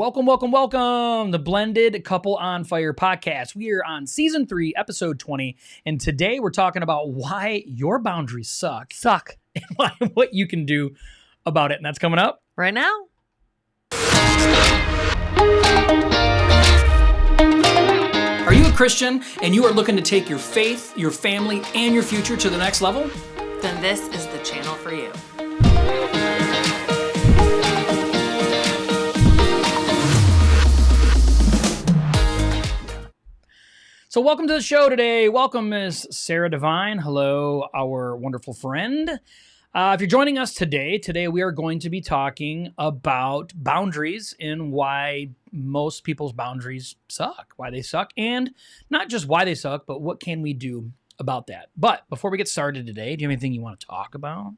Welcome, welcome, welcome. The Blended Couple on Fire podcast. We are on season 3, episode 20. And today we're talking about why your boundaries suck. And what you can do about it. And that's coming up right now. Are you a Christian and you are looking to take your faith, your family, and your future to the next level? Then this is the channel for you. So welcome to the show today. Welcome, Miss Sarah Devine. Hello, our wonderful friend. If you're joining us today we are going to be talking about boundaries and why most people's boundaries suck, why they suck, and not just why they suck, but what can we do about that. But before we get started today, do you have anything you want to talk about?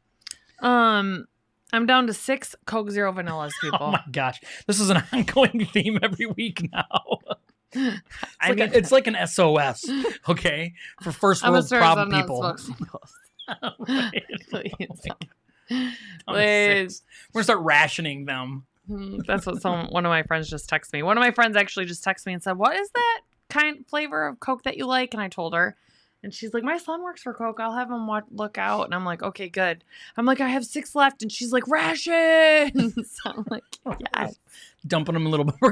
I'm down to 6 Coke Zero Vanillas, people. Oh my gosh. This is an ongoing theme every week now. It's like an SOS, okay, for first world problem people. Right. Please. We're gonna start rationing them. That's what one of my friends just texted me. One of my friends actually just texted me and said, "What is that kind flavor of Coke that you like?" And I told her, and she's like, "My son works for Coke. I'll have him look out." And I'm like, "Okay, good." I'm like, "I have 6 left," and she's like, "Ration." So I'm like, "Yes." Dumping them a little bit. We're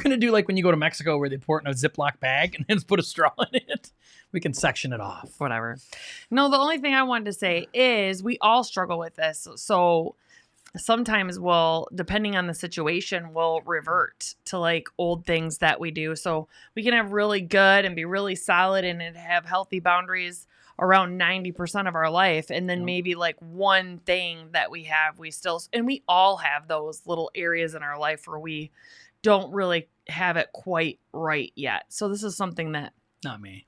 gonna do like when you go to Mexico where they pour it in a Ziploc bag and then put a straw in it. We can section it off. Whatever. No, the only thing I wanted to say is we all struggle with this. So sometimes depending on the situation, we'll revert to like old things that we do. So we can have really good and be really solid and have healthy boundaries around 90% of our life. And then maybe like one thing that we have, and we all have those little areas in our life where we don't really have it quite right yet. So this is something that. Not me.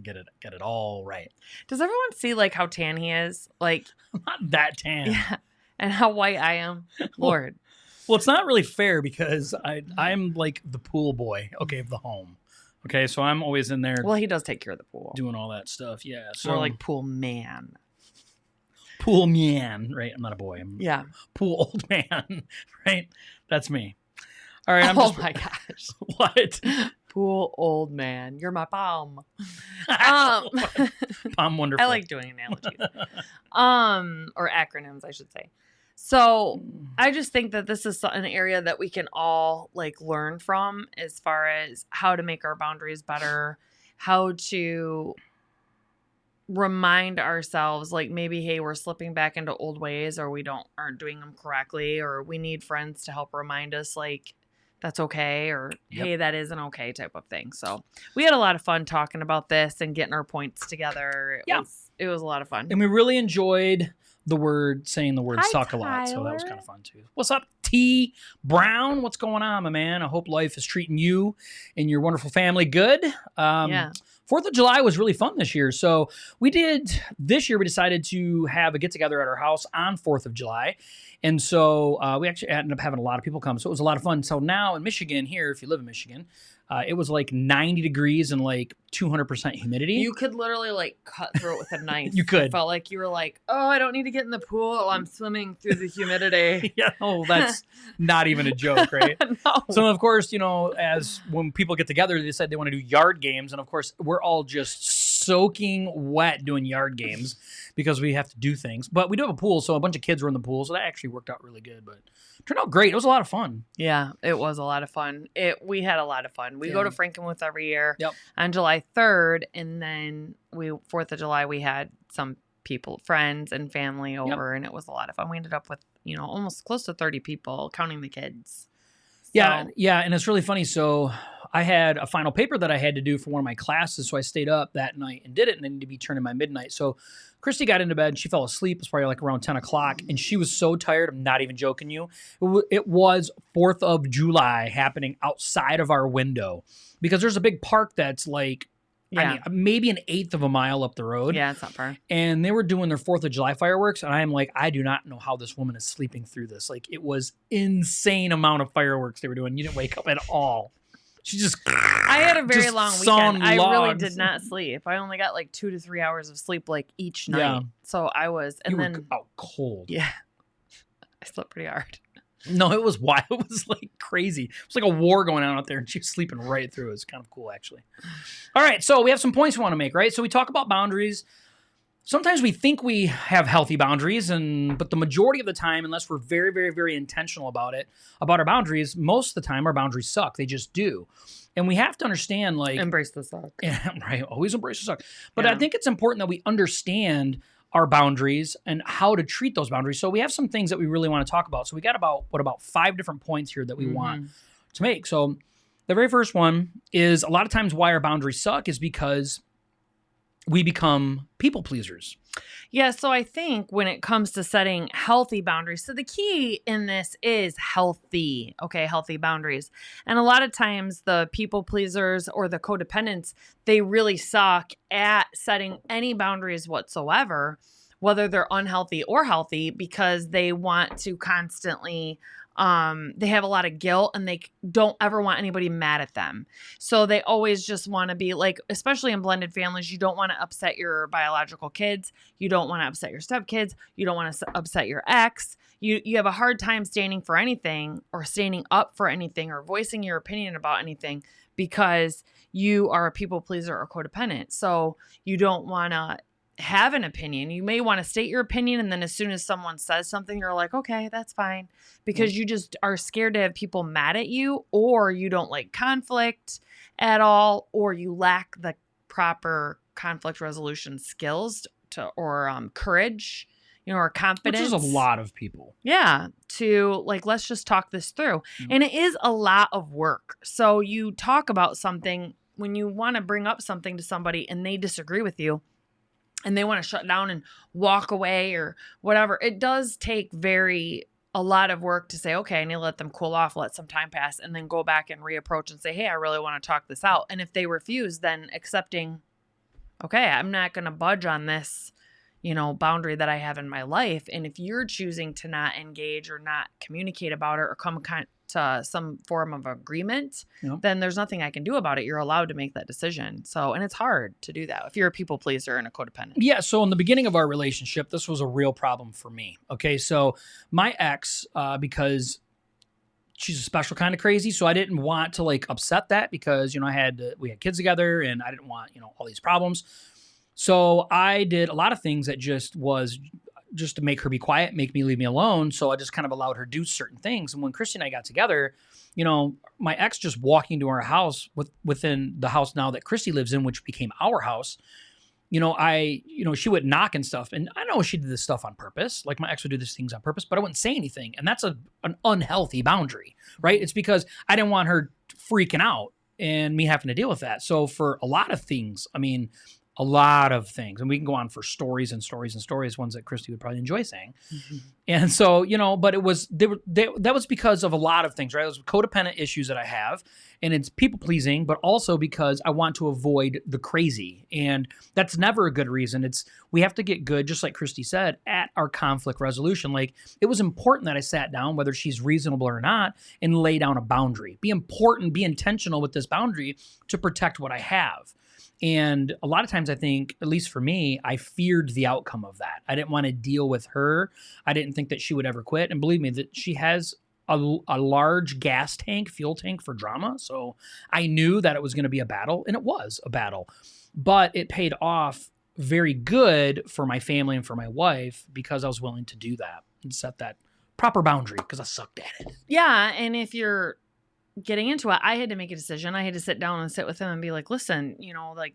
Get it all right. Does everyone see like how tan he is? Like I'm not that tan. Yeah. And how white I am. Lord. Well, it's not really fair because I'm like the pool boy, okay, of the home. Okay, so I'm always in there. Well, he does take care of the pool. Doing all that stuff, yeah. So more like pool man. Pool man, right? I'm not a boy. I'm pool old man, right? That's me. All right. My gosh. What? Pool old man. You're my palm. Palm wonderful. I like doing analogies. Or acronyms, I should say. So I just think that this is an area that we can all like learn from as far as how to make our boundaries better, how to remind ourselves like maybe, hey, we're slipping back into old ways or we aren't doing them correctly, or we need friends to help remind us like that's okay, or hey, that isn't okay type of thing. So we had a lot of fun talking about this and getting our points together. It was a lot of fun. And we really enjoyed saying the word suck a lot. So that was kind of fun too. What's up, T Brown? What's going on, my man? I hope life is treating you and your wonderful family good. 4th of July was really fun this year. So we decided to have a get together at our house on 4th of July. And so we actually ended up having a lot of people come. So it was a lot of fun. So now in Michigan here, if you live in Michigan, it was like 90 degrees and like 200% humidity. You could literally like cut through it with a knife. You could. It felt like you were like, oh, I don't need to get in the pool. I'm swimming through the humidity. That's not even a joke, right? No. So of course, when people get together, they decide they want to do yard games. And of course, we're all just soaking wet doing yard games because we have to do things. But we do have a pool, so a bunch of kids were in the pool. So that actually worked out really good. But it turned out great. It was a lot of fun. Yeah, it was a lot of fun. We had a lot of fun. We go to Frankenmuth every year on July 3rd. And then 4th of July, we had some people, friends and family over. And it was a lot of fun. We ended up with, almost close to 30 people, counting the kids. Yeah. And it's really funny. So I had a final paper that I had to do for one of my classes. So I stayed up that night and did it, and I needed to be turning by midnight. So Christy got into bed and she fell asleep. It was probably like around 10 o'clock. And she was so tired. I'm not even joking you. It was 4th of July happening outside of our window because there's a big park that's like, maybe 1/8 of a mile up the road. Yeah, it's not far. And they were doing their 4th of July fireworks. And I'm like, I do not know how this woman is sleeping through this. Like, it was insane amount of fireworks they were doing. You didn't wake up at all. She just. I had a very long weekend. I really did not sleep. I only got like 2 to 3 hours of sleep like each night. So I was, and then out cold. Yeah, I slept pretty hard. No, it was wild. It was like crazy. It was like a war going on out there, and she was sleeping right through it. It was kind of cool, actually. All right, so we have some points we want to make, right? So we talk about boundaries. Sometimes we think we have healthy boundaries, but the majority of the time, unless we're very, very, very intentional about our boundaries, most of the time our boundaries suck. They just do. And we have to understand, like... Embrace the suck. Yeah, right. Always embrace the suck. But I think it's important that we understand our boundaries and how to treat those boundaries. So we have some things that we really want to talk about. So we got about 5 different points here that we want to make. So the very first one is, a lot of times why our boundaries suck is because we become people pleasers. Yeah, so I think when it comes to setting healthy boundaries, so the key in this is healthy boundaries. And a lot of times the people pleasers or the codependents, they really suck at setting any boundaries whatsoever, whether they're unhealthy or healthy, because they want to constantly... they have a lot of guilt and they don't ever want anybody mad at them. So they always just want to be like, especially in blended families, you don't want to upset your biological kids. You don't want to upset your stepkids. You don't want to upset your ex. You have a hard time standing for anything or standing up for anything or voicing your opinion about anything because you are a people pleaser or codependent. So you don't want to have an opinion. You may want to state your opinion, and then as soon as someone says something, you're like, okay, that's fine, because you just are scared to have people mad at you, or you don't like conflict at all, or you lack the proper conflict resolution skills or courage, or confidence. Which is a lot of people. Yeah, to like, let's just talk this through. And it is a lot of work. So you talk about something when you want to bring up something to somebody and they disagree with you, and they want to shut down and walk away or whatever. It does take a lot of work to say, okay, I need to let them cool off, let some time pass, and then go back and reapproach and say, hey, I really want to talk this out. And if they refuse, then accepting, okay, I'm not going to budge on this, boundary that I have in my life. And if you're choosing to not engage or not communicate about it or come to some form of agreement, then there's nothing I can do about it. You're allowed to make that decision. So, and it's hard to do that if you're a people pleaser and a codependent. Yeah. So in the beginning of our relationship, this was a real problem for me. Okay. So my ex, because she's a special kind of crazy. So I didn't want to like upset that because, we had kids together and I didn't want, all these problems. So I did a lot of things that just to make her be quiet, leave me alone. So I just kind of allowed her to do certain things. And when Christy and I got together, my ex just walking into our house within the house now that Christy lives in, which became our house, she would knock and stuff. And I know she did this stuff on purpose. Like my ex would do these things on purpose, but I wouldn't say anything. And that's an unhealthy boundary, right? It's because I didn't want her freaking out and me having to deal with that. So for a lot of things, a lot of things. And we can go on for stories and stories and stories, ones that Christy would probably enjoy saying. Mm-hmm. And so, but it was, that was because of a lot of things, right? It was codependent issues that I have, and it's people pleasing, but also because I want to avoid the crazy. And that's never a good reason. We have to get good, just like Christy said, at our conflict resolution. Like, it was important that I sat down, whether she's reasonable or not, and lay down a boundary. Be intentional with this boundary to protect what I have. And a lot of times I think, at least for me, I feared the outcome of that. I didn't want to deal with her. I didn't think that she would ever quit. And believe me, that she has a large fuel tank for drama. So I knew that it was going to be a battle, and it was a battle. But it paid off very good for my family and for my wife because I was willing to do that and set that proper boundary because I sucked at it. Yeah, and if you're getting into it, I had to make a decision. I had to sit down and sit with him and be like, listen, you're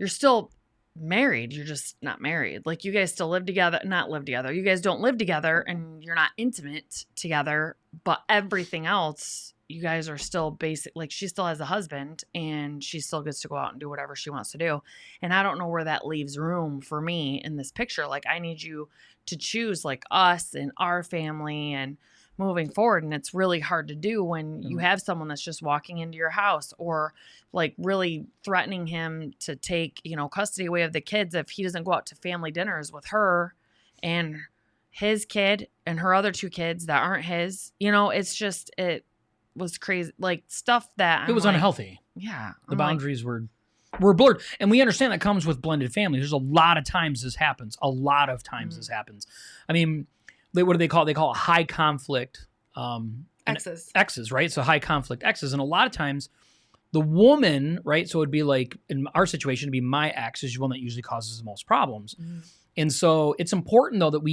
still married. You're just not married. Like, you guys still not live together. You guys don't live together and you're not intimate together, but everything else, you guys are still basic. Like, she still has a husband and she still gets to go out and do whatever she wants to do. And I don't know where that leaves room for me in this picture. Like, I need you to choose like us and our family and moving forward. And it's really hard to do when you have someone that's just walking into your house or like really threatening him to take, custody away of the kids if he doesn't go out to family dinners with her and his kid and her other 2 kids that aren't his. It's just, it was crazy, like stuff that it was unhealthy. Yeah. The boundaries were blurred. And we understand that comes with blended families. There's a lot of times this happens. what do they call it? They call it high conflict Exes, right? So high conflict exes. And a lot of times the woman, right? So it'd be like, in our situation, it'd be my ex is the one that usually causes the most problems. Mm-hmm. And so it's important though that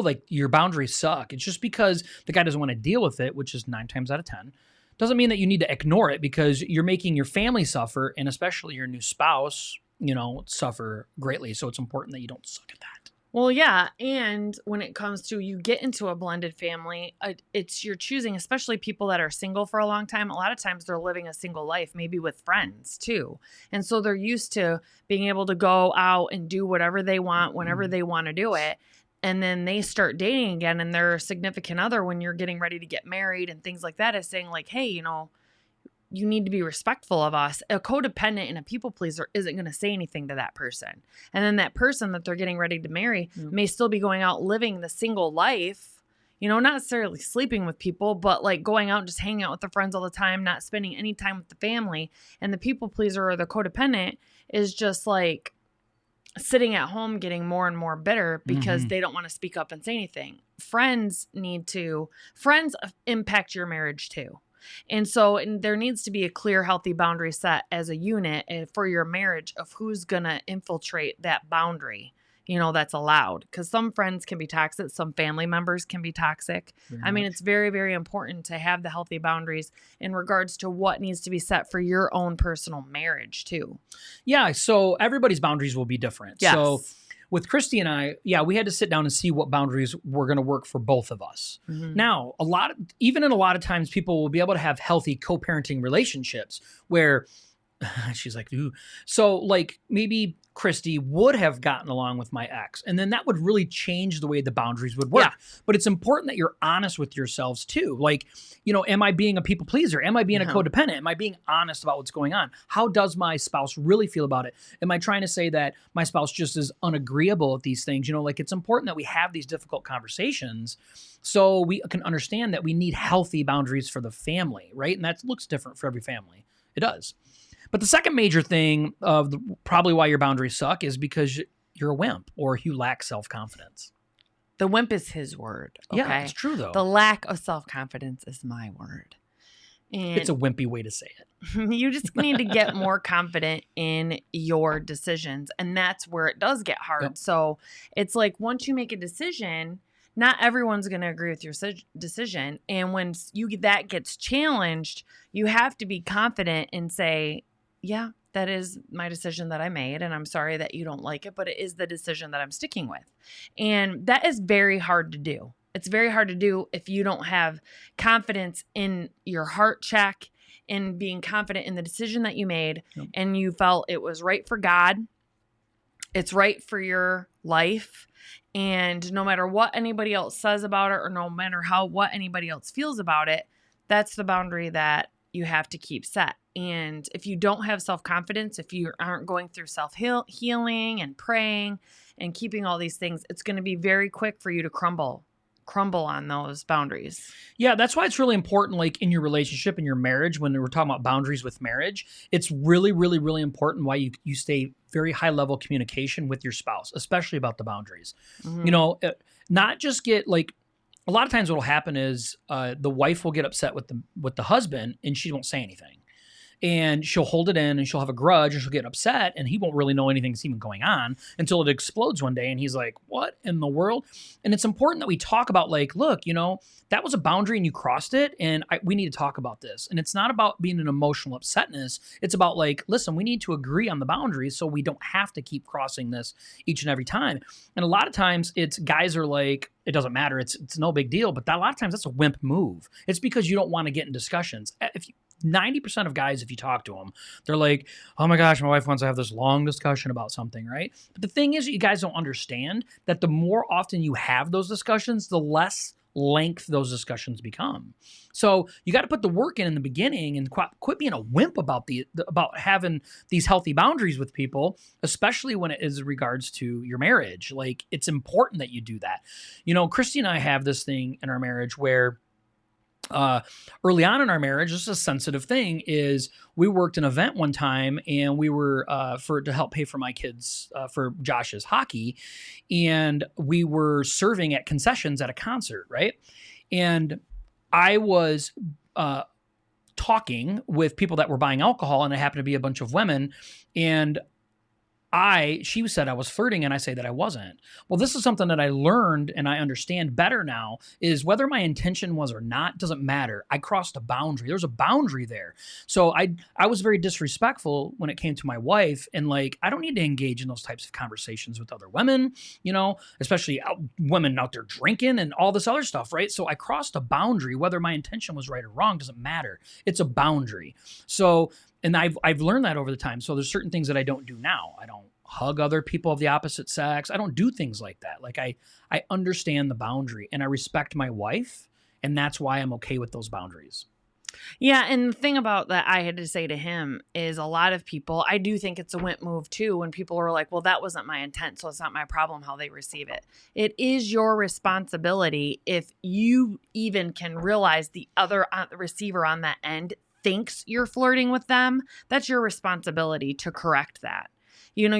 like your boundaries suck. It's just because the guy doesn't want to deal with it, which is 9 times out of 10, doesn't mean that you need to ignore it, because you're making your family suffer, and especially your new spouse, suffer greatly. So it's important that you don't suck at that. Well, yeah. And when it comes to you get into a blended family, it's you're choosing, especially people that are single for a long time. A lot of times they're living a single life, maybe with friends too. And so they're used to being able to go out and do whatever they want, whenever they want to do it. And then they start dating again, and their significant other, when you're getting ready to get married and things like that, is saying like, hey, you need to be respectful of us. A codependent and a people pleaser isn't going to say anything to that person. And then that person that they're getting ready to marry may still be going out living the single life, not necessarily sleeping with people, but like going out and just hanging out with their friends all the time, not spending any time with the family. And the people pleaser or the codependent is just like sitting at home getting more and more bitter because they don't want to speak up and say anything. Friends impact your marriage too. And so there needs to be a clear, healthy boundary set as a unit for your marriage of who's going to infiltrate that boundary, that's allowed. Because some friends can be toxic. Some family members can be toxic. I mean, it's very, very important to have the healthy boundaries in regards to what needs to be set for your own personal marriage too. Yeah. So everybody's boundaries will be different. Yes. So with Christy and I, we had to sit down and see what boundaries were going to work for both of us. Mm-hmm. Now, a lot of times people will be able to have healthy co-parenting relationships where she's like, ooh. So like maybe Christy would have gotten along with my ex, and then that would really change the way the boundaries would work. Yeah. But it's important that you're honest with yourselves too. Like, am I being a people pleaser? Am I being a codependent? Am I being honest about what's going on? How does my spouse really feel about it? Am I trying to say that my spouse just is unagreeable at these things? Like it's important that we have these difficult conversations so we can understand that we need healthy boundaries for the family, right? And that looks different for every family. It does. But the second major thing of probably why your boundaries suck is because you're a wimp or you lack self-confidence. The wimp is his word. Okay? Yeah, it's true though. The lack of self-confidence is my word. And it's a wimpy way to say it. You just need to get more confident in your decisions. And that's where it does get hard. Yep. So it's like once you make a decision, not everyone's going to agree with your decision. And when that gets challenged, you have to be confident and say, yeah, that is my decision that I made, and I'm sorry that you don't like it, but it is the decision that I'm sticking with. And that is very hard to do. It's very hard to do if you don't have confidence in your heart check and being confident in the decision that you made, and you felt it was right for God. It's right for your life. And no matter what anybody else says about it, or no matter what anybody else feels about it, that's the boundary that you have to keep set. And if you don't have self-confidence, if you aren't going through self-healing and praying and keeping all these things, it's going to be very quick for you to crumble on those boundaries. Yeah, that's why it's really important, like in your relationship, in your marriage, when we're talking about boundaries with marriage, it's really, really, really important why you stay very high level communication with your spouse, especially about the boundaries. Mm-hmm. Not just get like, a lot of times what will happen is the wife will get upset with the husband and she won't say anything. And she'll hold it in and she'll have a grudge and she'll get upset and he won't really know anything's even going on until it explodes one day and he's like, what in the world? And it's important that we talk about like, look, that was a boundary and you crossed it and we need to talk about this. And it's not about being an emotional upsetness. It's about like, listen, we need to agree on the boundaries so we don't have to keep crossing this each and every time. And a lot of times it's guys are like, it doesn't matter. It's no big deal. But a lot of times that's a wimp move. It's because you don't want to get in discussions. 90% of guys, if you talk to them, they're like, oh my gosh, my wife wants to have this long discussion about something, right? But the thing is, you guys don't understand that the more often you have those discussions, the less length those discussions become. So you got to put the work in the beginning and quit being a wimp about about having these healthy boundaries with people, especially when it is in regards to your marriage. Like, it's important that you do that. Christy and I have this thing in our marriage where early on in our marriage, this is a sensitive thing, is we worked an event one time and we were to help pay for my kids for Josh's hockey, and we were serving at concessions at a concert, right? And I was talking with people that were buying alcohol, and it happened to be a bunch of women, and she said I was flirting, and I say that I wasn't. Well, this is something that I learned and I understand better now, is whether my intention was or not doesn't matter. I crossed a boundary. There's a boundary there. So I was very disrespectful when it came to my wife, and like, I don't need to engage in those types of conversations with other women, especially women out there drinking and all this other stuff, right? So I crossed a boundary. Whether my intention was right or wrong doesn't matter. It's a boundary. So, and I've learned that over the time. So there's certain things that I don't do now. I don't hug other people of the opposite sex. I don't do things like that. Like I understand the boundary and I respect my wife, and that's why I'm okay with those boundaries. Yeah, and the thing about that I had to say to him is, a lot of people, I do think it's a wimp move too, when people are like, well, that wasn't my intent, so it's not my problem how they receive it. It is your responsibility, if you even can realize the other receiver on that end thinks you're flirting with them, that's your responsibility to correct that.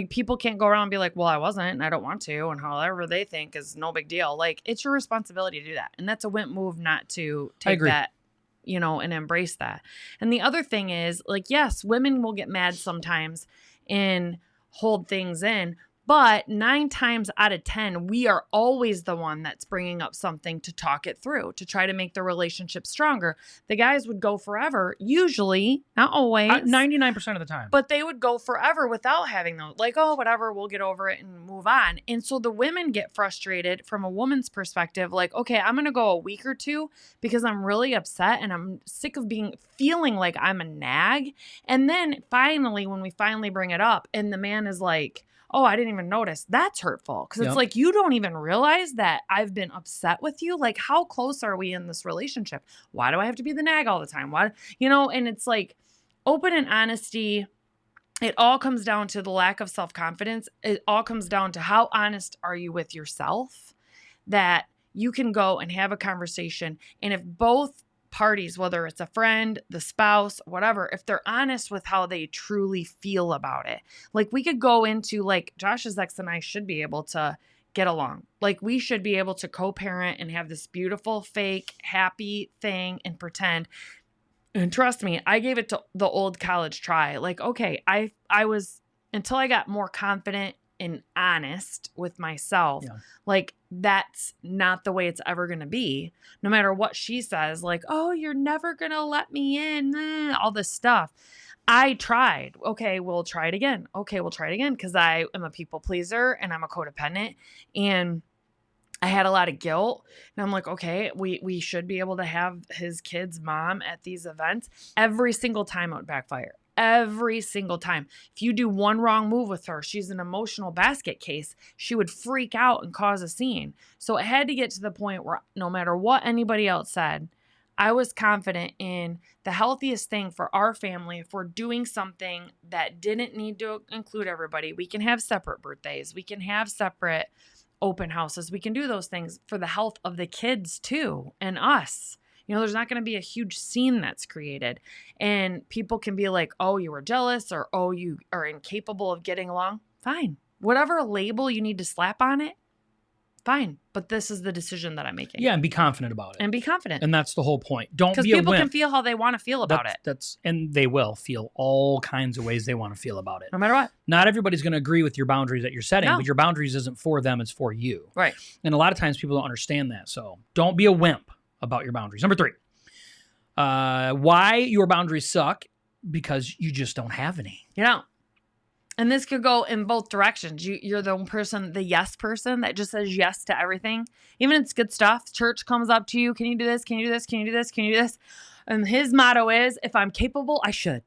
People can't go around and be like, well, I wasn't, and I don't want to, and however they think is no big deal. Like, it's your responsibility to do that. And that's a wimp move not to take that, and embrace that. And the other thing is, like, yes, women will get mad sometimes and hold things in, but 9 times out of 10, we are always the one that's bringing up something to talk it through, to try to make the relationship stronger. The guys would go forever, usually, not always. 99% of the time. But they would go forever without having those, like, oh, whatever, we'll get over it and move on. And so the women get frustrated from a woman's perspective, like, okay, I'm going to go a week or two because I'm really upset and I'm sick of feeling like I'm a nag. And then finally, when we finally bring it up and the man is like, oh, I didn't even notice, that's hurtful. Because it's like, you don't even realize that I've been upset with you. Like, how close are we in this relationship? Why do I have to be the nag all the time? Why, and it's like, open and honesty. It all comes down to the lack of self-confidence. It all comes down to how honest are you with yourself, that you can go and have a conversation. And if both parties, whether it's a friend, the spouse, whatever, if they're honest with how they truly feel about it, like, we could go into, like, Josh's ex and I should be able to get along. Like, we should be able to co-parent and have this beautiful, fake, happy thing and pretend. And trust me, I gave it to the old college try. Like, okay, I was, until I got more confident and honest with myself, like, that's not the way it's ever going to be. No matter what she says, like, oh, you're never going to let me in, all this stuff. I tried. Okay, we'll try it again. Okay, we'll try it again, because I am a people pleaser and I'm a codependent, and I had a lot of guilt. And I'm like, okay, we should be able to have his kid's mom at these events. Every single time it would backfire. Every single time. If you do one wrong move with her, she's an emotional basket case. She would freak out and cause a scene. So it had to get to the point where no matter what anybody else said, I was confident in the healthiest thing for our family. If we're doing something that didn't need to include everybody, we can have separate birthdays. We can have separate open houses. We can do those things for the health of the kids too, and us. There's not going to be a huge scene that's created, and people can be like, oh, you were jealous, or, oh, you are incapable of getting along. Fine. Whatever label you need to slap on it, fine. But this is the decision that I'm making. Yeah, and be confident about it. And be confident. And that's the whole point. Don't be a wimp. Because people can feel how they want to feel about it. And they will feel all kinds of ways they want to feel about it. No matter what. Not everybody's going to agree with your boundaries that you're setting, but your boundaries isn't for them, it's for you. Right. And a lot of times people don't understand that. So don't be a wimp about your boundaries. Number 3. Why your boundaries suck? Because you just don't have any. And this could go in both directions. You're the person, the yes person that just says yes to everything. Even if it's good stuff. Church comes up to you. Can you do this? Can you do this? Can you do this? Can you do this? And his motto is, if I'm capable, I should.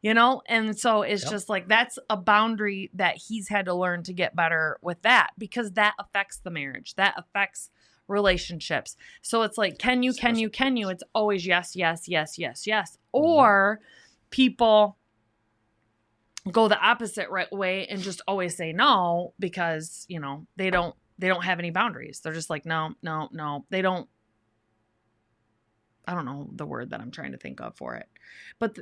And so it's just like, that's a boundary that he's had to learn to get better with that, because that affects the marriage. That affects relationships. So it's like, can you? It's always yes, yes, yes, yes, yes. Or people go the opposite right way and just always say no, because, they don't have any boundaries. They're just like, no. They don't. I don't know the word that I'm trying to think of for it. But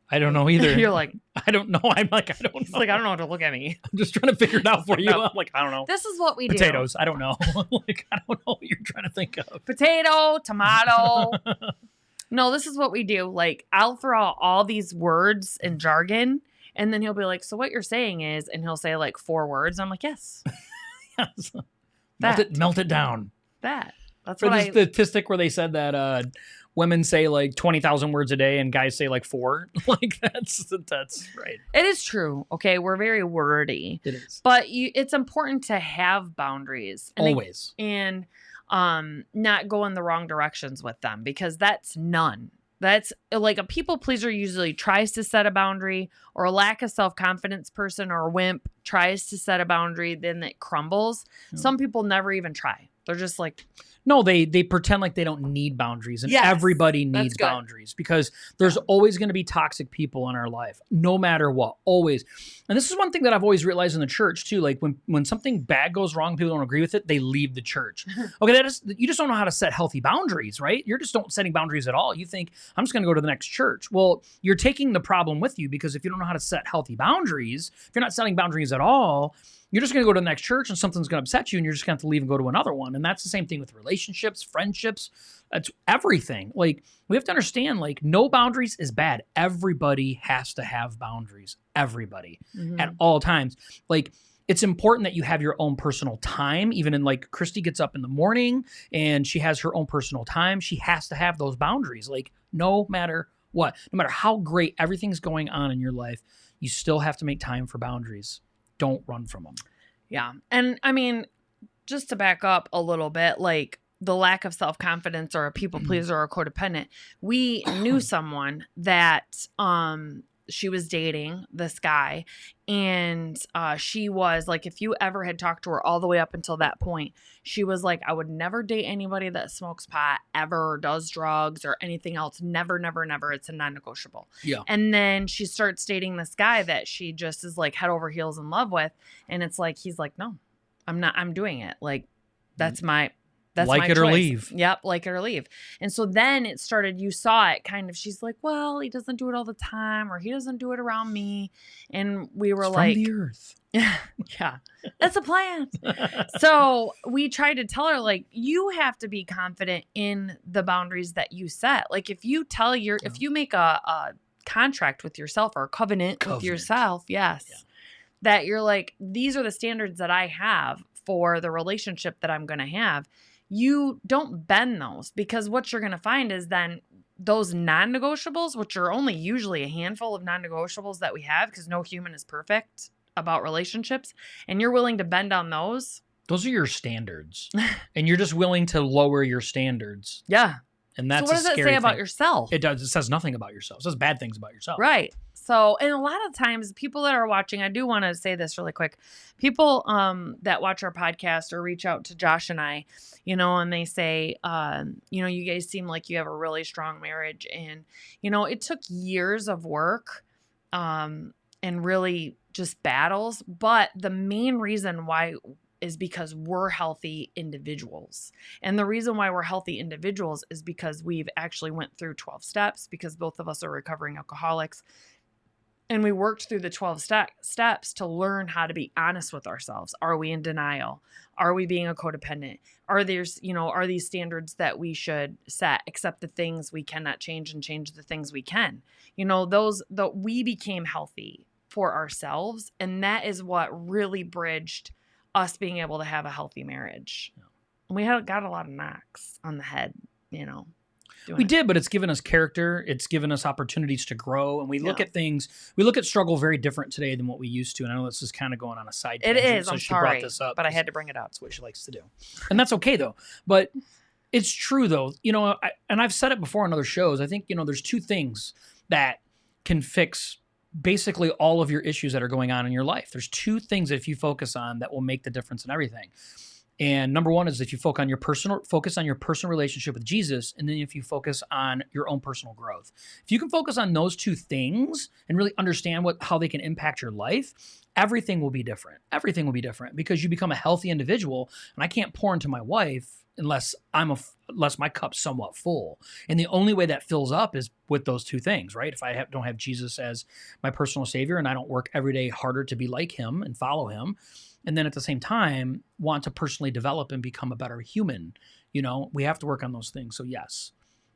I don't know either. You're like, I don't know. I'm like, I don't know. He's like, I don't know how to look at me. I'm just trying to figure it out for you. I'm like, I don't know. This is what we do. Potatoes. I don't know. Like, I don't know what you're trying to think of. Potato, tomato. No, this is what we do. Like, I'll throw out all these words and jargon, and then he'll be like, so what you're saying is, and he'll say like 4 words. I'm like, yes. Yes. That. Melt it down. That's For what the statistic where they said that women say like 20,000 words a day and guys say like 4. Like that's right. It is true. Okay, we're very wordy. It is. But it's important to have boundaries. And Always. And not go in the wrong directions with them, because that's none. That's like a people pleaser usually tries to set a boundary, or a lack of self-confidence person or a wimp tries to set a boundary, then it crumbles. Yeah. Some people never even try. They're just like, no, they pretend like they don't need boundaries, and yes, everybody needs boundaries, because there's always going to be toxic people in our life, no matter what, always. And this is one thing that I've always realized in the church too. Like when something bad goes wrong, people don't agree with it, they leave the church. Okay, you just don't know how to set healthy boundaries, right? You're just don't setting boundaries at all. You think, I'm just going to go to the next church. Well, you're taking the problem with you, because if you don't know how to set healthy boundaries, if you're not setting boundaries at all, you're just going to go to the next church and something's going to upset you, and you're just going to have to leave and go to another one. And that's the same thing with relationships, friendships. That's everything. Like, we have to understand, like, no boundaries is bad. Everybody has to have boundaries. Everybody. Mm-hmm. At all times. Like, it's important that you have your own personal time. Even in, like, Christy gets up in the morning and she has her own personal time. She has to have those boundaries. Like, no matter what, no matter how great everything's going on in your life, you still have to make time for boundaries. Don't run from them. Yeah. And I mean, just to back up a little bit, like the lack of self-confidence or a people pleaser or a codependent, we knew someone that she was dating this guy, and she was like, if you ever had talked to her all the way up until that point, she was like, I would never date anybody that smokes pot ever, or does drugs or anything else. Never, never, never. It's a non-negotiable. Yeah. And then she starts dating this guy that she just is like head over heels in love with. And it's like, he's like, no, I'm not, I'm doing it. Like, that's my like it choice. Or leave. Yep, like it or leave. And so then it started, you saw it kind of, she's like, well, he doesn't do it all the time, or he doesn't do it around me. And we were like, from the earth. Yeah, that's a plan. So we tried to tell her, like, you have to be confident in the boundaries that you set. Like, if you tell if you make a contract with yourself, or a covenant with yourself, yes, that you're like, these are the standards that I have for the relationship that I'm going to have. You don't bend those, because what you're going to find is then those non-negotiables, which are only usually a handful of non-negotiables that we have, because no human is perfect about relationships, and you're willing to bend on those. Those are your standards, and you're just willing to lower your standards. Yeah. And that's so what does it say about yourself? It does. It says nothing about yourself. It says bad things about yourself. Right. So, and a lot of times people that are watching, I do want to say this really quick. People that watch our podcast or reach out to Josh and I, and they say, you guys seem like you have a really strong marriage. And, it took years of work and really just battles. But the main reason why is because we're healthy individuals. And the reason why we're healthy individuals is because we've actually went through 12 steps, because both of us are recovering alcoholics. And we worked through the 12 steps to learn how to be honest with ourselves. Are we in denial? Are we being a codependent? Are these standards that we should set, accept the things we cannot change and change the things we can? We became healthy for ourselves. And that is what really bridged us being able to have a healthy marriage. We got a lot of knocks on the head, We did, but it's given us character. It's given us opportunities to grow. And we look at we look at struggle very different today than what we used to. And I know this is kind of going on a side tangent. It is. So I'm she sorry, brought this up, but I had to bring it up. That's what she likes to do. And that's okay, though. But it's true, though. And I've said it before on other shows. I think, there's 2 things that can fix basically all of your issues that are going on in your life. There's 2 things that if you focus on that will make the difference in everything. And number 1 is if you focus on your personal relationship with Jesus, and then if you focus on your own personal growth. If you can focus on those 2 things and really understand how they can impact your life, everything will be different. Everything will be different, because you become a healthy individual. And I can't pour into my wife unless my cup's somewhat full. And the only way that fills up is with those two things, right? If I don't have Jesus as my personal savior and I don't work every day harder to be like him and follow him, and then at the same time want to personally develop and become a better human, we have to work on those things. So yes.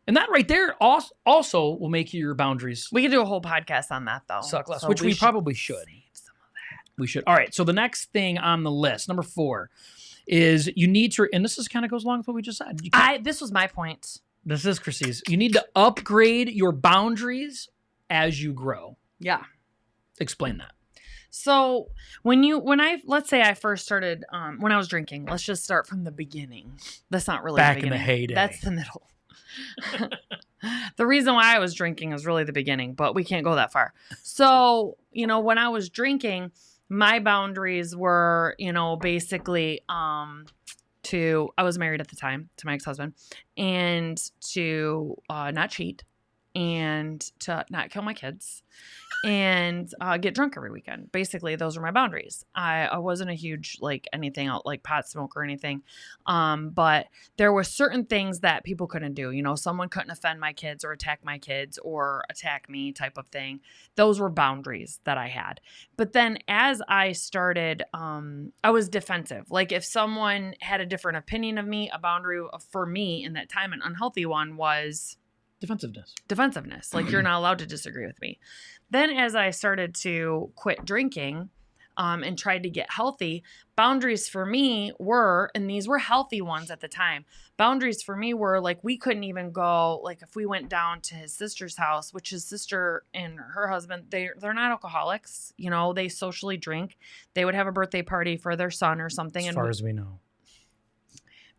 And that right there also will make your boundaries. We could do a whole podcast on that, though. Suck less, which we probably should. Save some of that. We should. All right. So the next thing on the list, number 4, is you need to, and this kind of goes along with what we just said. This was my point. This is Chrissy's. You need to upgrade your boundaries as you grow. Yeah. Explain that. So let's say I first started, when I was drinking, let's just start from the beginning. That's not really back the beginning. In the heyday. That's the middle. The reason why I was drinking is really the beginning, but we can't go that far. So, when I was drinking, my boundaries were, basically, I was married at the time to my ex-husband, and to not cheat, and to not kill my kids, and get drunk every weekend. Basically, those were my boundaries. I wasn't a huge, anything else, like pot smoke or anything. But there were certain things that people couldn't do. Someone couldn't offend my kids or attack my kids or attack me type of thing. Those were boundaries that I had. But then as I started, I was defensive. Like if someone had a different opinion of me, a boundary for me in that time, an unhealthy one was defensiveness. Like you're not allowed to disagree with me. Then as I started to quit drinking and tried to get healthy, boundaries for me were, and these were healthy ones at the time, boundaries for me were we couldn't even go, if we went down to his sister's house, which his sister and her husband, they're not alcoholics. They socially drink. They would have a birthday party for their son or something. As far as we know.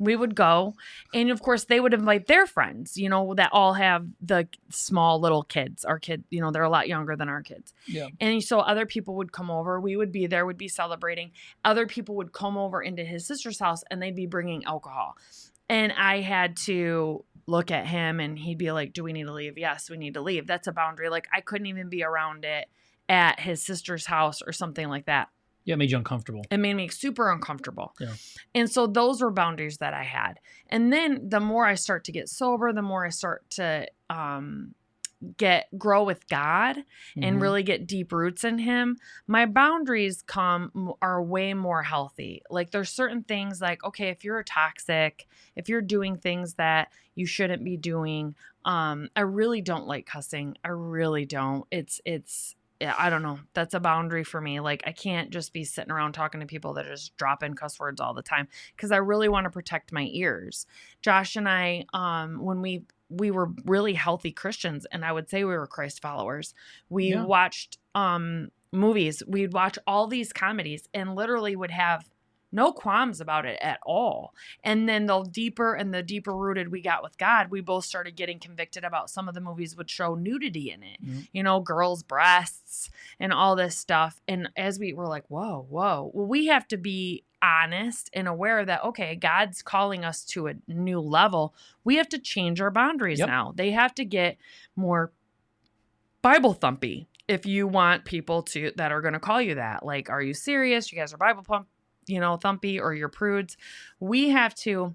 We would go, and of course they would invite their friends, that all have the small little kids. Our kid, they're a lot younger than our kids. Yeah. And so other people would come over. We would be there, would be celebrating. Other people would come over into his sister's house, and they'd be bringing alcohol. And I had to look at him, and he'd be like, "Do we need to leave?" "Yes, we need to leave." That's a boundary. I couldn't even be around it at his sister's house or something like that. Yeah, it made you uncomfortable. It made me super uncomfortable. Yeah. And so those were boundaries that I had. And then the more I start to get sober, the more I start to grow with God and really get deep roots in him, my boundaries are way more healthy. There's certain things okay, if you're toxic, if you're doing things that you shouldn't be doing, I really don't like cussing. I really don't. Yeah, I don't know. That's a boundary for me. I can't just be sitting around talking to people that are just dropping cuss words all the time because I really want to protect my ears. Josh and I, when we were really healthy Christians, and I would say we were Christ followers, we watched movies. We'd watch all these comedies and literally would have no qualms about it at all. And then the deeper rooted we got with God, we both started getting convicted about some of the movies would show nudity in it, girls' breasts and all this stuff. And as we were whoa. Well, we have to be honest and aware that, okay, God's calling us to a new level. We have to change our boundaries now. They have to get more Bible thumpy if you want people that are going to call you that. Are you serious? You guys are Bible thumpy, or you're prudes. We have to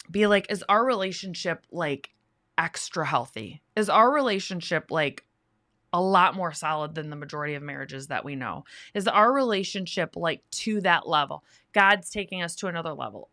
be is our relationship extra healthy? Is our relationship a lot more solid than the majority of marriages that we know? Is our relationship to that level? God's taking us to another level.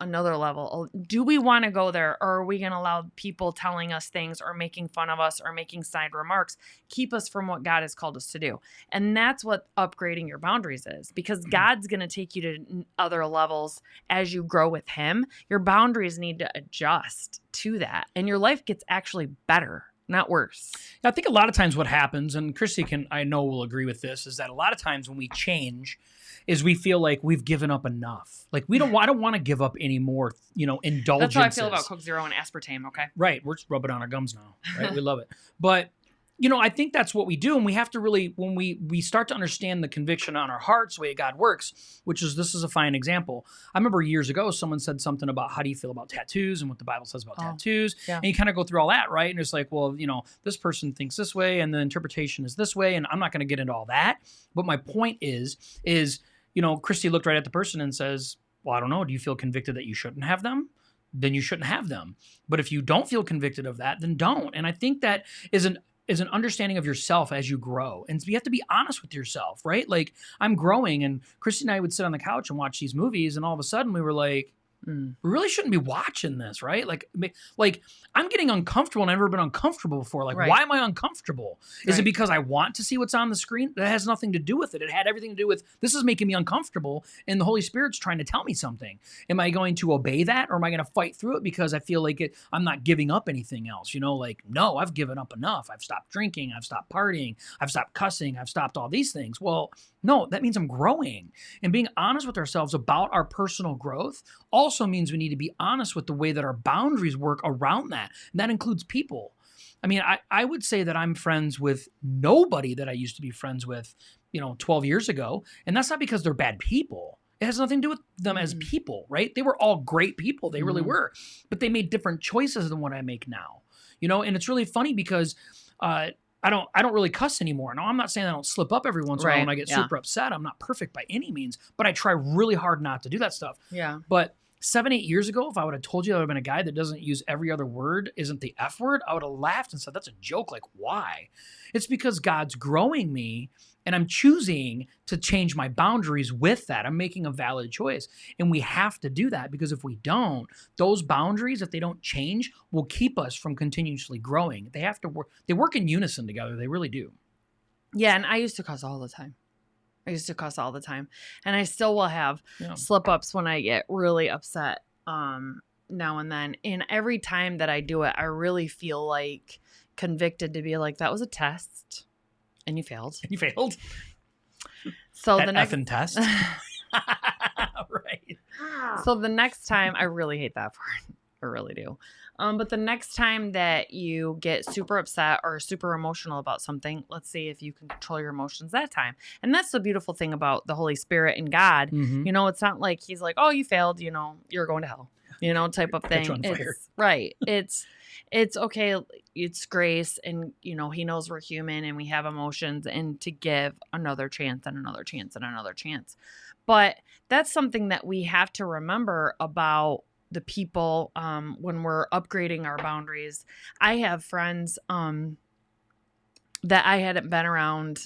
Do we want to go there, or are we going to allow people telling us things or making fun of us or making side remarks keep us from what God has called us to do? And that's what upgrading your boundaries is, because God's going to take you to other levels as you grow with him. Your boundaries need to adjust to that, and your life gets actually better, not worse. I think a lot of times what happens, and Christy I know will agree with this, is that a lot of times when we change is we feel like we've given up enough. I don't want to give up any more, indulgences. That's how I feel about Coke Zero and aspartame, okay? Right. We're just rubbing it on our gums now, right? We love it. But, I think that's what we do. And we have to really, when we start to understand the conviction on our hearts, the way God works, this is a fine example. I remember years ago, someone said something about how do you feel about tattoos and what the Bible says about tattoos. Yeah. And you kind of go through all that, right? And it's well, this person thinks this way and the interpretation is this way. And I'm not going to get into all that. But my point is, Christy looked right at the person and says, well, I don't know. Do you feel convicted that you shouldn't have them? then you shouldn't have them. But if you don't feel convicted of that, then don't. And I think that is an understanding of yourself as you grow. And you have to be honest with yourself, right? Like, I'm growing, and Christy and I would sit on the couch and watch these movies, and all of a sudden we were like, we really shouldn't be watching this, right? Like I'm getting uncomfortable, and I've never been uncomfortable before. Like, why am I uncomfortable? Is it because I want to see what's on the screen? That has nothing to do with it. It had everything to do with, this is making me uncomfortable, and the Holy Spirit's trying to tell me something. Am I going to obey that, or am I going to fight through it because I feel like I'm not giving up anything else? You know, like, no, I've given up enough. I've stopped drinking. I've stopped partying. I've stopped cussing. I've stopped all these things. Well, no, that means I'm growing. And being honest with ourselves about our personal growth also means we need to be honest with the way that our boundaries work around that. And that includes people. I mean, I would say that I'm friends with nobody that I used to be friends with, 12 years ago. And that's not because they're bad people. It has nothing to do with them as people, right? They were all great people. They really were. But they made different choices than what I make now. And it's really funny because I don't really cuss anymore. Now, I'm not saying I don't slip up every once in a while when I get super upset. I'm not perfect by any means, but I try really hard not to do that stuff. Yeah. But 7-8 years ago, if I would have told you I would have been a guy that doesn't use every other word isn't the F word, I would have laughed and said, that's a joke. Like, why? It's because God's growing me, and I'm choosing to change my boundaries with that. I'm making a valid choice. And we have to do that, because if we don't, those boundaries, if they don't change, will keep us from continuously growing. They have to work. They work in unison together. They really do. Yeah. And I used to cuss all the time. And I still will have slip ups when I get really upset now and then. And every time that I do it, I really feel like convicted to be like, that was a test and you failed. So that the next effing test. Right. So the next time, I really hate that part. I really do. But the next time that you get super upset or super emotional about something, let's see if you can control your emotions that time. And that's the beautiful thing about the Holy Spirit and God. It's not like he's like, oh, you failed, you're going to hell, type of thing. It's right. It's okay. It's grace. And, he knows we're human and we have emotions, and to give another chance and another chance and another chance. But that's something that we have to remember about the people when we're upgrading our boundaries. I have friends that I hadn't been around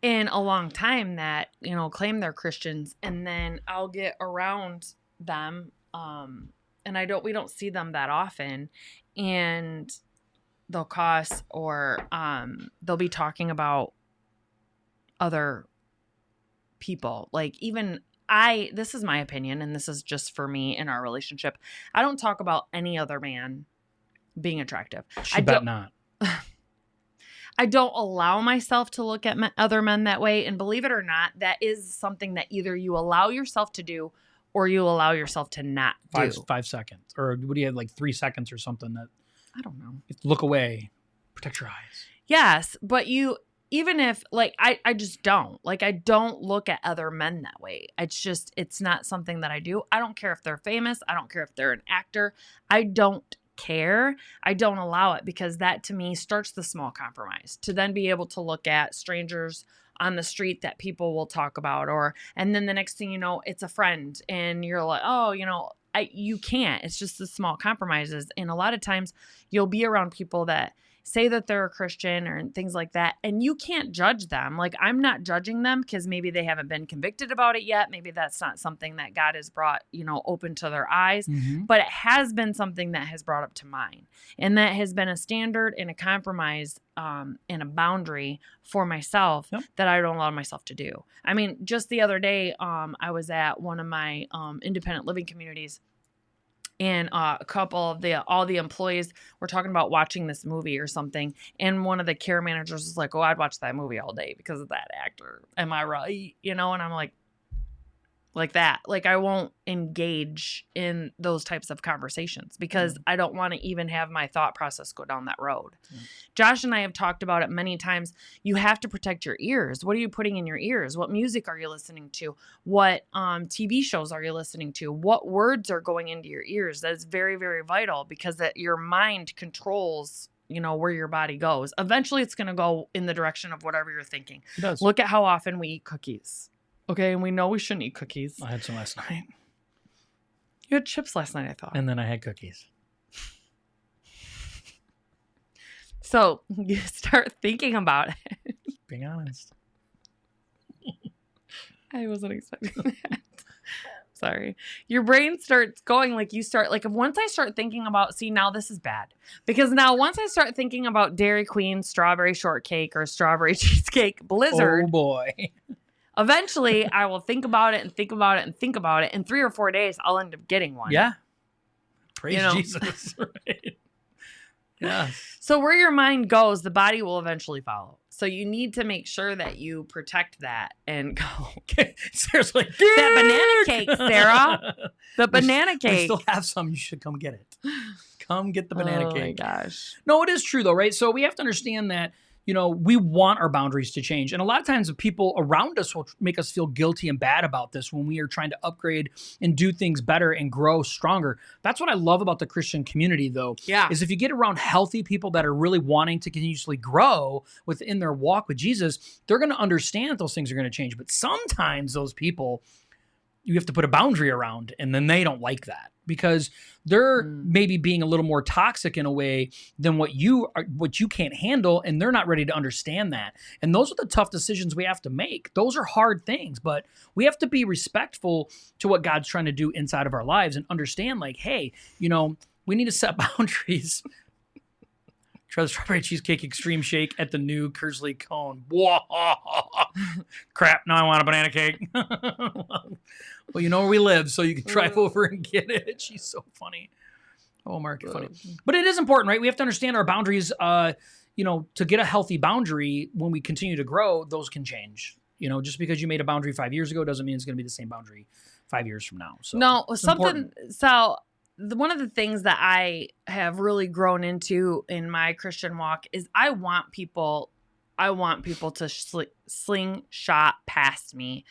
in a long time that, claim they're Christians, and then I'll get around them and we don't see them that often, and they'll cuss or they'll be talking about other people. Like, even this is my opinion, and this is just for me in our relationship, I don't talk about any other man being attractive. I bet not. I don't allow myself to look at other men that way. And believe it or not, that is something that either you allow yourself to do or you allow yourself to not do. 5 seconds. Or what do you have, like 3 seconds or something that... I don't know. You have to look away. Protect your eyes. Yes, but even if, like, I just don't. Like, I don't look at other men that way. It's not something that I do. I don't care if they're famous. I don't care if they're an actor. I don't care. I don't allow it, because that to me starts the small compromise, to then be able to look at strangers on the street that people will talk about, and then the next thing you know, it's a friend and you're like, oh, you can't. It's just the small compromises. And a lot of times you'll be around people that say that they're a Christian or things like that, and you can't judge them. Like, I'm not judging them because maybe they haven't been convicted about it yet. Maybe that's not something that God has brought, open to their eyes, but it has been something that has brought up to mine. And that has been a standard and a compromise and a boundary for myself that I don't allow myself to do. I mean, just the other day, I was at one of my independent living communities, and a couple of all the employees were talking about watching this movie or something. And one of the care managers was like, oh, I'd watch that movie all day because of that actor. Am I right? And I'm like that. Like, I won't engage in those types of conversations because I don't want to even have my thought process go down that road. Josh and I have talked about it many times. You have to protect your ears. What are you putting in your ears? What music are you listening to? What TV shows are you listening to? What words are going into your ears? That is very, very vital, because that your mind controls where your body goes. Eventually it's going to go in the direction of whatever you're thinking. It does. Look at how often we eat cookies. Okay, and we know we shouldn't eat cookies. I had some last night. You had chips last night, I thought. And then I had cookies. So you start thinking about it. Being honest. I wasn't expecting that. Sorry. Your brain starts going like once I start thinking about, see, now this is bad. Because now once I start thinking about Dairy Queen strawberry shortcake or strawberry cheesecake blizzard. Oh boy. Eventually I will think about it and think about it and think about it. In 3 or 4 days, I'll end up getting one. Yeah. Praise Jesus. Right. Yeah. So where your mind goes, the body will eventually follow. So you need to make sure that you protect that and go. Sarah's like, that banana cake, Sarah. The banana cake. We still have some. You should come get it. Come get the banana cake. Oh my gosh. No, it is true though, right? So we have to understand that, we want our boundaries to change. And a lot of times the people around us will make us feel guilty and bad about this when we are trying to upgrade and do things better and grow stronger. That's what I love about the Christian community though. Yeah. Is if you get around healthy people that are really wanting to continuously grow within their walk with Jesus, they're going to understand that those things are going to change. But sometimes those people, you have to put a boundary around, and then they don't like that because they're maybe being a little more toxic in a way than what you can't handle, and they're not ready to understand that. And those are the tough decisions we have to make. Those are hard things, but we have to be respectful to what God's trying to do inside of our lives and understand, like, hey, we need to set boundaries. Try the strawberry cheesecake extreme shake at the new Kersley cone. Crap, now I want a banana cake. Well, you know where we live, so you can drive over and get it. She's so funny. Oh, Mark, you're funny. But it is important, right? We have to understand our boundaries. To get a healthy boundary, when we continue to grow, those can change. Just because you made a boundary 5 years ago doesn't mean it's going to be the same boundary 5 years from now. So no, something. So one of the things that I have really grown into in my Christian walk is I want people to slingshot past me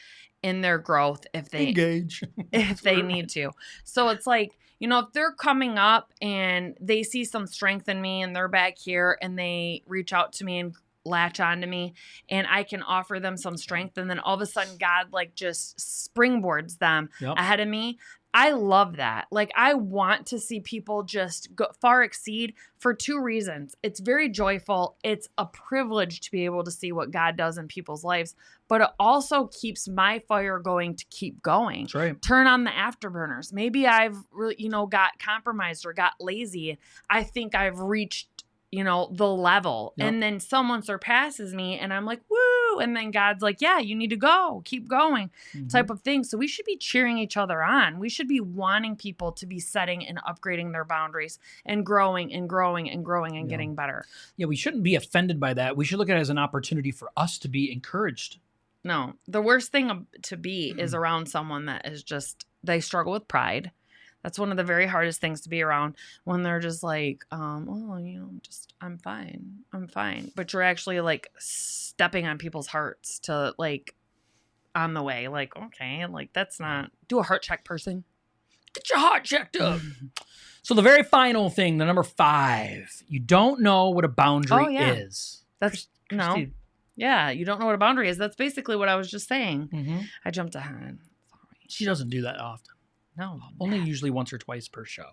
in their growth if they engage, if they need to. So it's like, if they're coming up and they see some strength in me and they're back here and they reach out to me and latch onto me and I can offer them some strength, and then all of a sudden God just springboards them ahead of me. I love that. I want to see people just go far exceed for 2 reasons. It's very joyful. It's a privilege to be able to see what God does in people's lives, but it also keeps my fire going to keep going. That's right. Turn on the afterburners. Maybe I've really, got compromised or got lazy. I think I've reached, the level, and then someone surpasses me and I'm like, woo. And then God's like, yeah, you need to go, keep going type of thing. So we should be cheering each other on. We should be wanting people to be setting and upgrading their boundaries and growing and growing and growing and getting better. Yeah. We shouldn't be offended by that. We should look at it as an opportunity for us to be encouraged. No, the worst thing to be is around someone that is they struggle with pride. That's one of the very hardest things to be around, when they're just like, I'm fine. But you're actually stepping on people's hearts to on the way, okay, that's not, do a heart check, person. Get your heart checked up. So the very final thing, the number 5, you don't know what a boundary is. That's no. Yeah. You don't know what a boundary is. That's basically what I was just saying. I jumped ahead. Sorry. She doesn't do that often. No, only usually once or twice per show.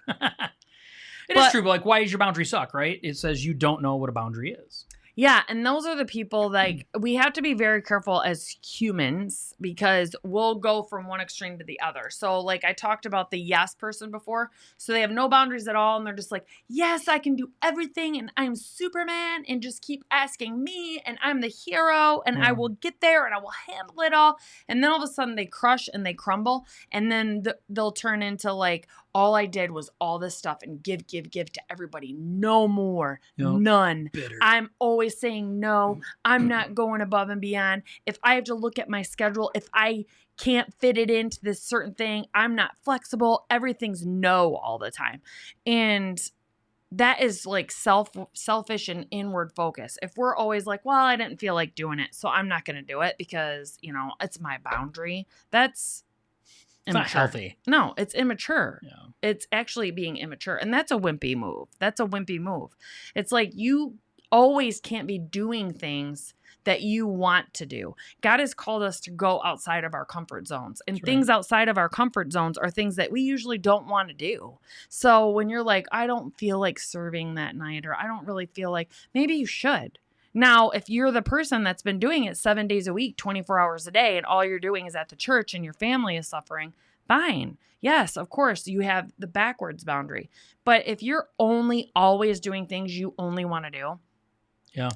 It is true, but why does your boundary suck, right? It says you don't know what a boundary is. Yeah, and those are the people we have to be very careful as humans, because we'll go from one extreme to the other. So I talked about the yes person before. So they have no boundaries at all, and they're just like, yes, I can do everything, and I'm Superman, and just keep asking me, and I'm the hero, and I will get there, and I will handle it all. And then all of a sudden they crush and they crumble, and then they'll turn into all I did was all this stuff and give to everybody. No more. None. Bitter. I'm always saying no. I'm not going above and beyond. If I have to look at my schedule, if I can't fit it into this certain thing, I'm not flexible. Everything's no all the time. And that is selfish and inward focus. If we're always well, I didn't feel like doing it, so I'm not going to do it because, it's my boundary. That's It's not healthy. No, it's immature. Yeah. It's actually being immature. And that's a wimpy move. It's always can't be doing things that you want to do. God has called us to go outside of our comfort zones, and things outside of our comfort zones are things that we usually don't want to do. So when you're like, I don't feel like serving that night, or I don't really feel like, maybe you should. Now, if you're the person that's been doing it 7 days a week, 24 hours a day, and all you're doing is at the church and your family is suffering, fine. Yes, of course, you have the backwards boundary. But if you're only always doing things you only want to do,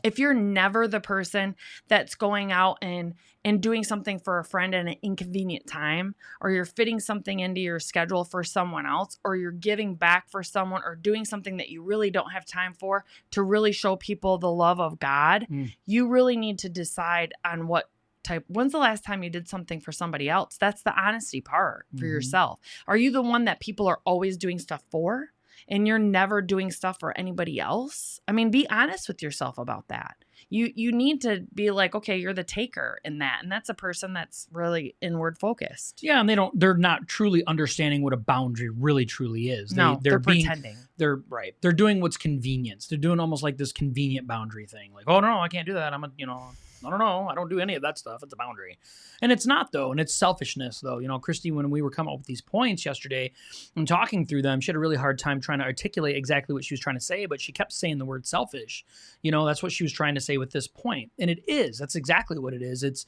if you're never the person that's going out and doing something for a friend at an inconvenient time, or you're fitting something into your schedule for someone else, or you're giving back for someone, or doing something that you really don't have time for to really show people the love of God, you really need to decide on what type. When's the last time you did something for somebody else? That's the honesty part for yourself. Are you the one that people are always doing stuff for? And you're never doing stuff for anybody else? I mean, be honest with yourself about that. You need to be like, okay, you're the taker in that. And that's a person that's really inward focused. Yeah. And they're not truly understanding what a boundary really truly is. They're pretending. They're doing what's convenience. They're doing almost like this convenient boundary thing. Like, oh no, I can't do that. I don't do any of that stuff. It's a boundary. And it's not, though. And it's selfishness, though. Christy, when we were coming up with these points yesterday and talking through them, she had a really hard time trying to articulate exactly what she was trying to say, but she kept saying the word selfish. That's what she was trying to say with this point. And it is. That's exactly what it is. It's,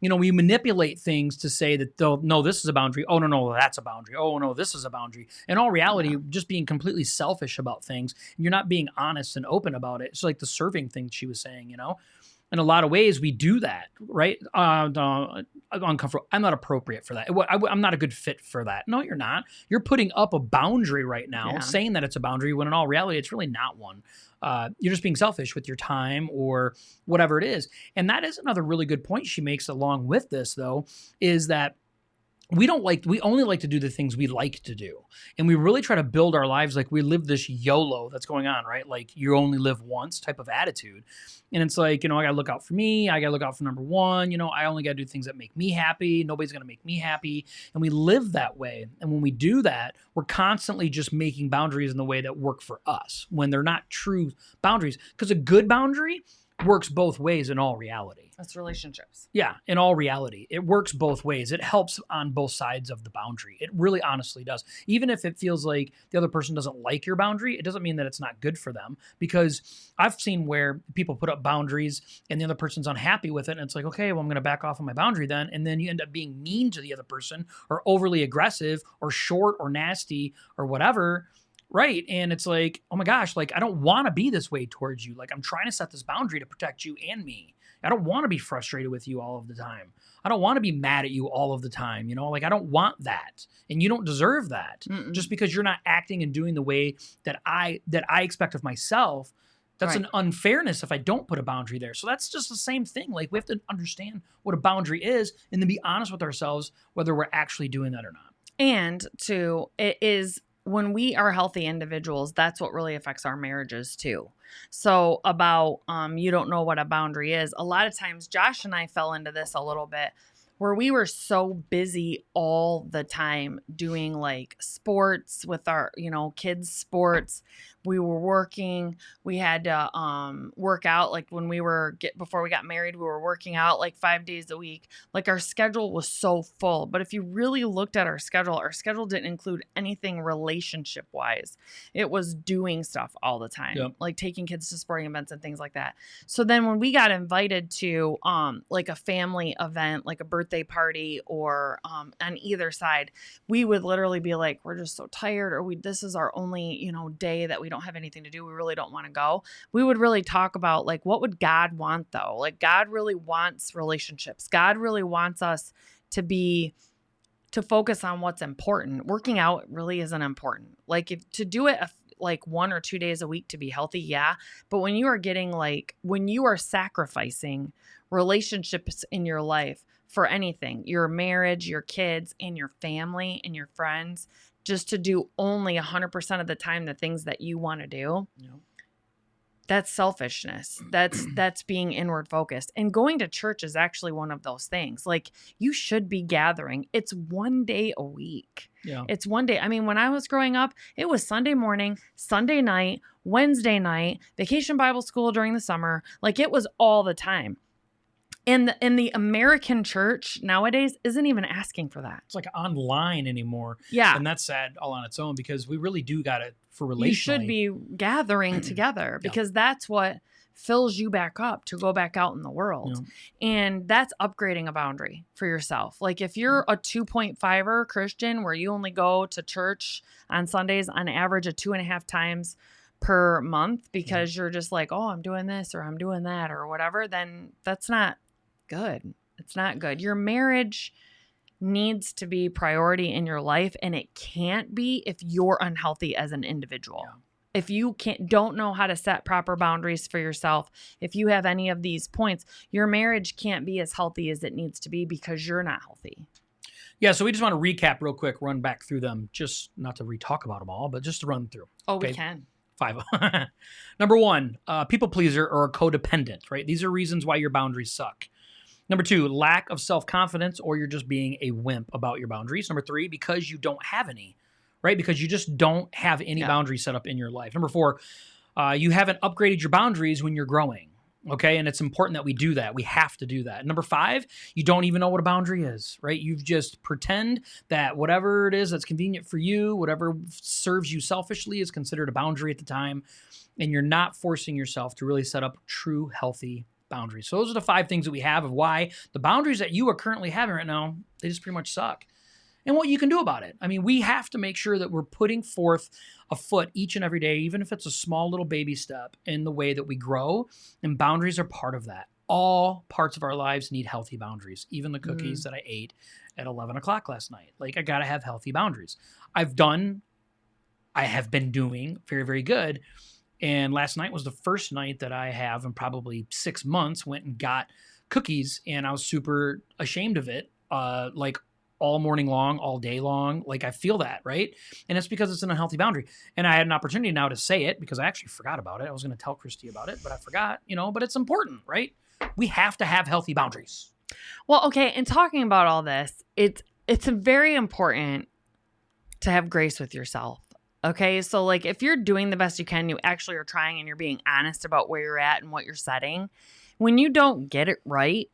we manipulate things to say that, no, this is a boundary. Oh, no, that's a boundary. Oh, no, this is a boundary. In all reality, just being completely selfish about things. You're not being honest and open about it. It's like the serving thing she was saying, In a lot of ways, we do that, right? Uncomfortable. I'm not appropriate for that. I'm not a good fit for that. No, you're not. You're putting up a boundary right now, saying that it's a boundary, when in all reality, it's really not one. You're just being selfish with your time or whatever it is. And that is another really good point she makes along with this, though, is that we only like to do the things we like to do. And we really try to build our lives like we live this YOLO that's going on, right? Like you only live once type of attitude. And it's like, I got to look out for me. I got to look out for number one. I only got to do things that make me happy. Nobody's going to make me happy. And we live that way. And when we do that, we're constantly just making boundaries in the way that work for us when they're not true boundaries. Because a good boundary works both ways in all reality. That's relationships. Yeah, in all reality. It works both ways. It helps on both sides of the boundary. It really honestly does. Even if it feels like the other person doesn't like your boundary, it doesn't mean that it's not good for them. Because I've seen where people put up boundaries and the other person's unhappy with it. And it's like, okay, well, I'm going to back off on my boundary then. And then you end up being mean to the other person or overly aggressive or short or nasty or whatever. Right. And it's like, oh my gosh, like, I don't want to be this way towards you. Like, I'm trying to set this boundary to protect you and me. I don't want to be frustrated with you all of the time. I don't want to be mad at you all of the time. Like, I don't want that. And you don't deserve that. Just because you're not acting and doing the way that I expect of myself. That's an unfairness if I don't put a boundary there. So that's just the same thing. Like, we have to understand what a boundary is and then be honest with ourselves, whether we're actually doing that or not. And it is, when we are healthy individuals, that's what really affects our marriages too. So about, you don't know what a boundary is. A lot of times Josh and I fell into this a little bit where we were so busy all the time doing like sports with our, kids' sports. We were working. We had to work out. Like when before we got married, we were working out like 5 days a week. Like our schedule was so full. But if you really looked at our schedule didn't include anything relationship wise. It was doing stuff all the time, like taking kids to sporting events and things like that. So then when we got invited to like a family event, like a birthday party or on either side, we would literally be like, we're just so tired, or this is our only, day that we don't have anything to do. We really don't want to go. We would really talk about like, what would God want though? Like God really wants relationships. God really wants us to focus on what's important. Working out really isn't important. Like to do it like 1 or 2 days a week to be healthy. Yeah. But when you are sacrificing relationships in your life for anything, your marriage, your kids, and your family and your friends, just to do only 100% of the time the things that you want to do, That's selfishness. That's being inward focused. And going to church is actually one of those things. Like, you should be gathering. It's one day a week. Yeah. It's one day. I mean, when I was growing up, it was Sunday morning, Sunday night, Wednesday night, vacation Bible school during the summer. Like, it was all the time. And the American church nowadays isn't even asking for that. It's like online anymore. Yeah. And that's sad all on its own, because we really do got it for relationally. You should be gathering together, because that's what fills you back up to go back out in the world. Yeah. And that's upgrading a boundary for yourself. Like, if you're a 2.5er Christian where you only go to church on Sundays on average of 2.5 times per month because you're just like, oh, I'm doing this or I'm doing that or whatever, then that's not good. It's not good. Your marriage needs to be priority in your life, and it can't be if you're unhealthy as an individual. Yeah. If you don't know how to set proper boundaries for yourself, if you have any of these points, your marriage can't be as healthy as it needs to be because you're not healthy. Yeah, so we just want to recap real quick, run back through them, just not to re-talk about them all, but just to run through. Oh, okay? We can. 5. Number 1, people pleaser or a codependent, right? These are reasons why your boundaries suck. Number 2, lack of self-confidence, or you're just being a wimp about your boundaries. Number 3, because you don't have any, right? Because you just don't have any boundaries set up in your life. Number 4, you haven't upgraded your boundaries when you're growing, okay? And it's important that we do that. We have to do that. Number 5, you don't even know what a boundary is, right? You've just pretend that whatever it is that's convenient for you, whatever serves you selfishly is considered a boundary at the time, and you're not forcing yourself to really set up true, healthy boundaries. So those are the 5 things that we have of why the boundaries that you are currently having right now, they just pretty much suck. And what you can do about it. I mean, we have to make sure that we're putting forth a foot each and every day, even if it's a small little baby step in the way that we grow. And boundaries are part of that. All parts of our lives need healthy boundaries. Even the cookies that I ate at 11 o'clock last night. Like, I got to have healthy boundaries. I have been doing very, very good. And last night was the first night that I have in probably 6 months went and got cookies, and I was super ashamed of it. Like, all morning long, all day long. Like, I feel that, right? And it's because it's an unhealthy boundary. And I had an opportunity now to say it because I actually forgot about it. I was going to tell Christy about it, but I forgot, but it's important, right? We have to have healthy boundaries. Well, okay. And talking about all this, it's very important to have grace with yourself. Okay. So, like, if you're doing the best you can, you actually are trying and you're being honest about where you're at and what you're setting. When you don't get it right,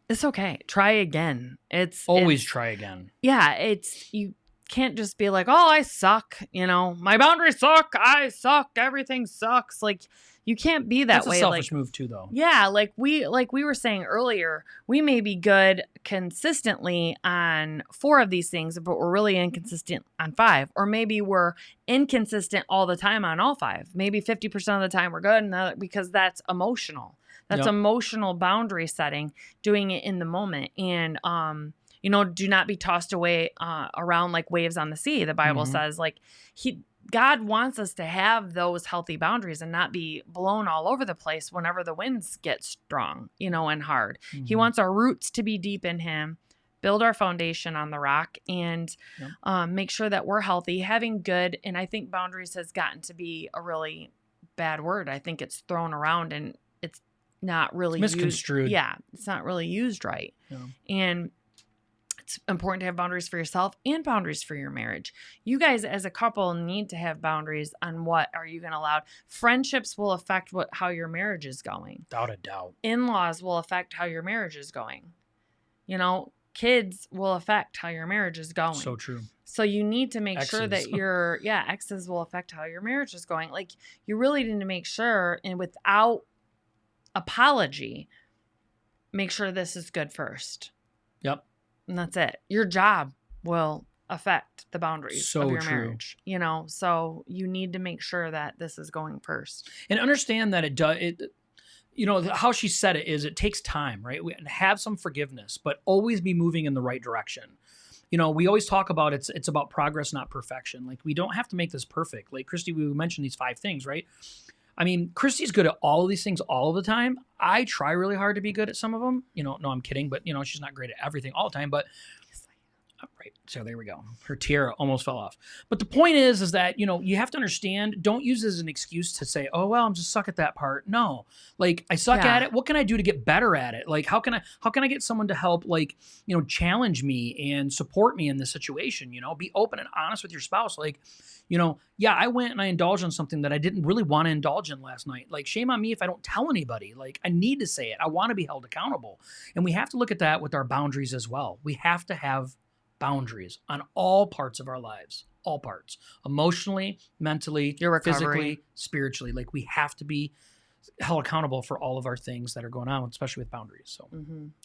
it's okay. Try again. It's try again. Yeah. You can't just be like, oh, I suck. My boundaries suck. I suck. Everything sucks. Like, you can't be that way. That's a selfish move too, though. Yeah. Like we were saying earlier, we may be good consistently on 4 of these things, but we're really inconsistent on 5. Or maybe we're inconsistent all the time on all 5. Maybe 50% of the time we're good, because that's emotional. That's emotional boundary setting, doing it in the moment. And, do not be tossed away around like waves on the sea. The Bible says, like, God wants us to have those healthy boundaries and not be blown all over the place whenever the winds get strong, and hard. He wants our roots to be deep in him, build our foundation on the rock, and make sure that we're healthy, having good. And I think boundaries has gotten to be a really bad word. I think it's thrown around and it's not really misconstrued. It's not really used right. Yeah. And it's important to have boundaries for yourself and boundaries for your marriage. You guys as a couple need to have boundaries on what are you going to allow. Friendships will affect how your marriage is going. Without a doubt. In-laws will affect how your marriage is going. Kids will affect how your marriage is going. So true. So you need to make sure that your exes will affect how your marriage is going. Like, you really need to make sure, and without apology, make sure this is good first. Yep. And that's it. Your job will affect the boundaries of your marriage. So you need to make sure that this is going first. And understand that it does. How she said it is, it takes time, right? Have some forgiveness, but always be moving in the right direction. We always talk about it's about progress, not perfection. Like, we don't have to make this perfect. Like, Christy, we mentioned these 5 things, right? I mean, Christy's good at all of these things all of the time. I try really hard to be good at some of them. No, I'm kidding, but she's not great at everything all the time. But Right. So there we go. Her tiara almost fell off. But the point is that, you have to understand, don't use it as an excuse to say, oh, well, I'm just suck at that part. No, like I suck at it. What can I do to get better at it? Like, how can I get someone to help, like, challenge me and support me in this situation? Be open and honest with your spouse. Like, yeah, I went and I indulged in something that I didn't really want to indulge in last night. Like, shame on me if I don't tell anybody. Like, I need to say it. I want to be held accountable. And we have to look at that with our boundaries as well. We have to have boundaries on all parts of our lives, all parts, emotionally, mentally, physically, spiritually. Like, we have to be held accountable for all of our things that are going on, especially with boundaries. So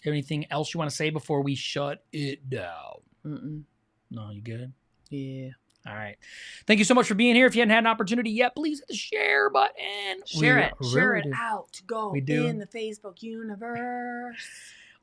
anything else you want to say before we shut it down? No, you good? Yeah. All right. Thank you so much for being here. If you hadn't had an opportunity yet, please hit the share button. Share it out. Go in the Facebook universe.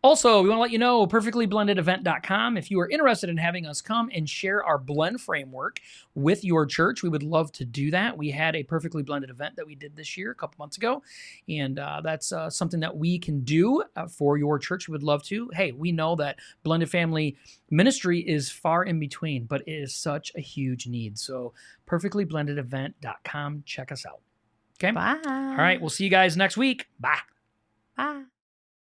Also, we want to let you know, perfectlyblendedevent.com. If you are interested in having us come and share our blend framework with your church, we would love to do that. We had a perfectly blended event that we did this year, a couple months ago, and that's something that we can do for your church. We would love to. Hey, we know that blended family ministry is far in between, but it is such a huge need. So perfectlyblendedevent.com. Check us out. Okay? Bye. All right. We'll see you guys next week. Bye. Bye.